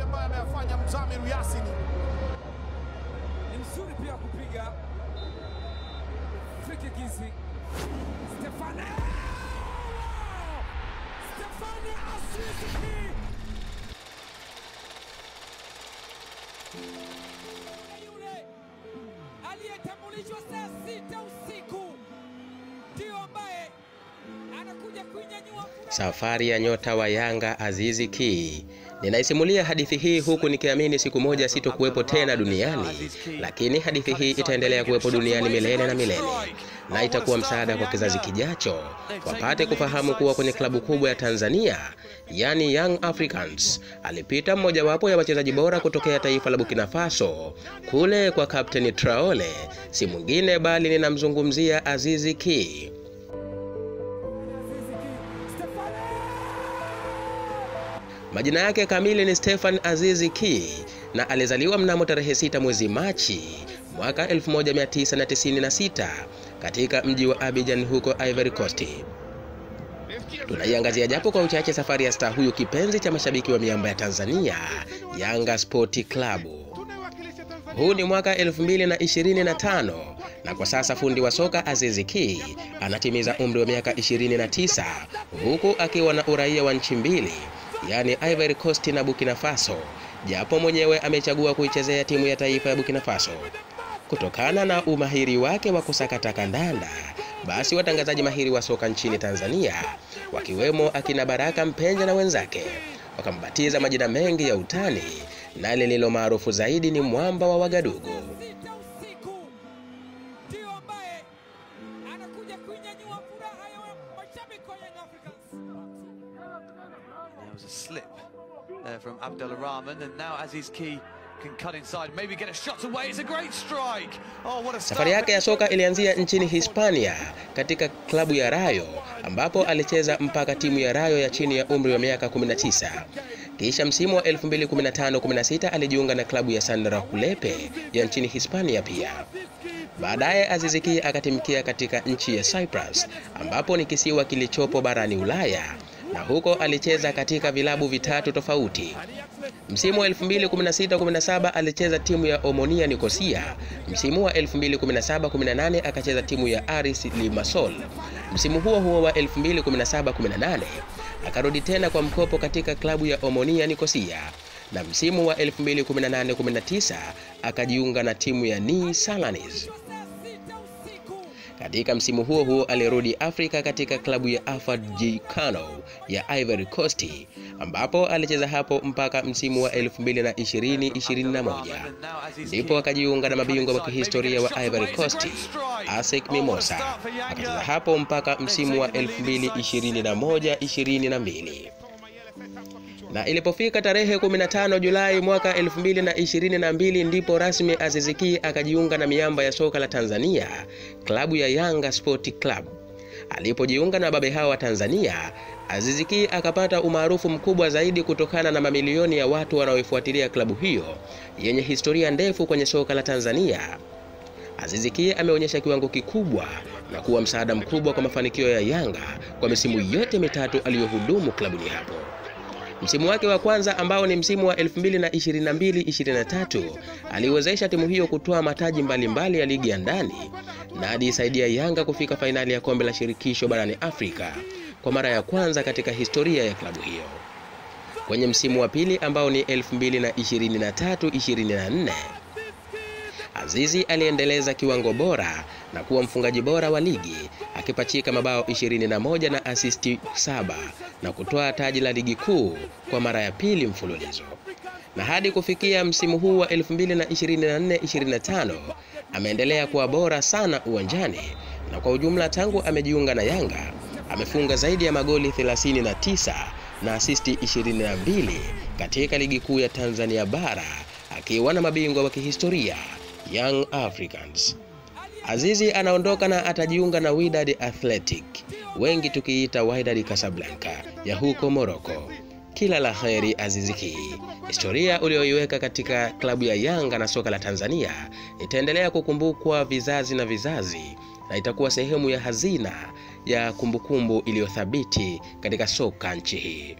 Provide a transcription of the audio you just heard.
ambayo ameyafanya Mzamiru Yasin. Ni mzuri pia kupiga free kick hizi. Stefane Aziz Ki. Yule aliyetambulishwa saa 6 usiku ndio ambaye anakuja kuinyanyua safari ya nyota wa Yanga Aziz Ki. Ninaisimulia hadithi hii huku nikiamini siku moja sitokuwepo tena duniani, lakini hadithi hii itaendelea kuwepo duniani milele na milele, na itakuwa msaada kwa kizazi kijacho wapate kufahamu kuwa kwenye klabu kubwa ya Tanzania, yani Young Africans, alipita mmojawapo ya wachezaji bora kutokea taifa la Burkina Faso, kule kwa Captain Traore, si mwingine bali ninamzungumzia Aziz Ki. Majina yake kamili ni Stefan Aziz Ki na alizaliwa mnamo tarehe 6 mwezi Machi mwaka 1996 katika mji wa Abidjan huko Ivory Coast. Tunaiangazia japo kwa uchache safari ya star huyu kipenzi cha mashabiki wa miamba ya Tanzania, Yanga Sport Club. Huu ni mwaka 2025 na kwa sasa fundi wa soka Aziz Ki anatimiza umri wa miaka 29 huku akiwa na uraia wa nchi mbili, yani Ivory Coast na Burkina Faso, japo mwenyewe amechagua kuichezea timu ya taifa ya Burkina Faso. Kutokana na umahiri wake wa kusakata kandanda, basi watangazaji mahiri wa soka nchini Tanzania, wakiwemo akina Baraka Mpenja na wenzake, wakambatiza majina mengi ya utani, na lililo maarufu zaidi ni Mwamba wa Wagadugu. From Abdullah Rahman, and now Aziz Ki can cut inside, maybe get a shot away. It's a great strike. Oh, what a start. Safari yake ya soka ilianzia nchini Hispania katika klabu ya Rayo, ambapo alicheza mpaka timu ya Rayo ya chini ya umri wa miaka 19. Kisha msimu wa 2015-16 alijiunga na klabu ya Sandra Kulepe ya nchini Hispania pia. Baadaye Aziz Ki akatimkia katika nchi ya Cyprus, ambapo ni kisiwa kilichopo barani Ulaya, na huko alicheza katika vilabu vitatu tofauti. Msimu wa 2016-17 alicheza timu ya Omonia Nicosia. Msimu wa 2017-18 akacheza timu ya Aris Limassol. Msimu huo huo wa 2017-18 akarudi tena kwa mkopo katika klabu ya Omonia Nicosia, na msimu wa 2018-19 akajiunga na timu ya Ni Salanis. Katika msimu huo huo alirudi Afrika katika klabu ya Afad Jikano ya Ivory Coast, ambapo alicheza hapo mpaka msimu wa 2020-21. Ndipo akajiunga na mabingwa wa kihistoria wa Ivory Coast, ASEC Mimosa. Akacheza hapo mpaka msimu wa 2021-22. Na ilipofika tarehe 15 Julai mwaka 2022 ndipo rasmi Aziz Ki akajiunga na miamba ya soka la Tanzania, klabu ya Yanga Sport Club. Alipojiunga na babe hawa wa Tanzania, Aziz Ki akapata umaarufu mkubwa zaidi kutokana na mamilioni ya watu wanaoifuatilia klabu hiyo yenye historia ndefu kwenye soka la Tanzania. Aziz Ki ameonyesha kiwango kikubwa na kuwa msaada mkubwa kwa mafanikio ya Yanga kwa misimu yote mitatu aliyohudumu klabuni hapo. Msimu wake wa kwanza ambao ni msimu wa 2022-23 aliwezesha timu hiyo kutoa mataji mbalimbali ya ligi ya ndani, na alisaidia Yanga kufika fainali ya kombe la shirikisho barani Afrika kwa mara ya kwanza katika historia ya klabu hiyo. Kwenye msimu wa pili ambao ni 2023-24 Azizi aliendeleza kiwango bora na kuwa mfungaji bora wa ligi, akipachika mabao 21 na asisti 7 na kutoa taji la ligi kuu kwa mara ya pili mfululizo. Na hadi kufikia msimu huu wa 2024-25 ameendelea kuwa bora sana uwanjani, na kwa ujumla tangu amejiunga na Yanga amefunga zaidi ya magoli 39 na asisti 22 katika ligi kuu ya Tanzania bara, akiwa na mabingwa wa kihistoria Young Africans. Azizi anaondoka na atajiunga na Wydad Athletic, wengi tukiita Wydad Casablanca ya huko Morocco. Kila la kheri Aziz Ki. Historia ulioiweka katika klabu ya Yanga na soka la Tanzania itaendelea kukumbukwa vizazi na vizazi, na itakuwa sehemu ya hazina ya kumbukumbu iliyothabiti katika soka nchi hii.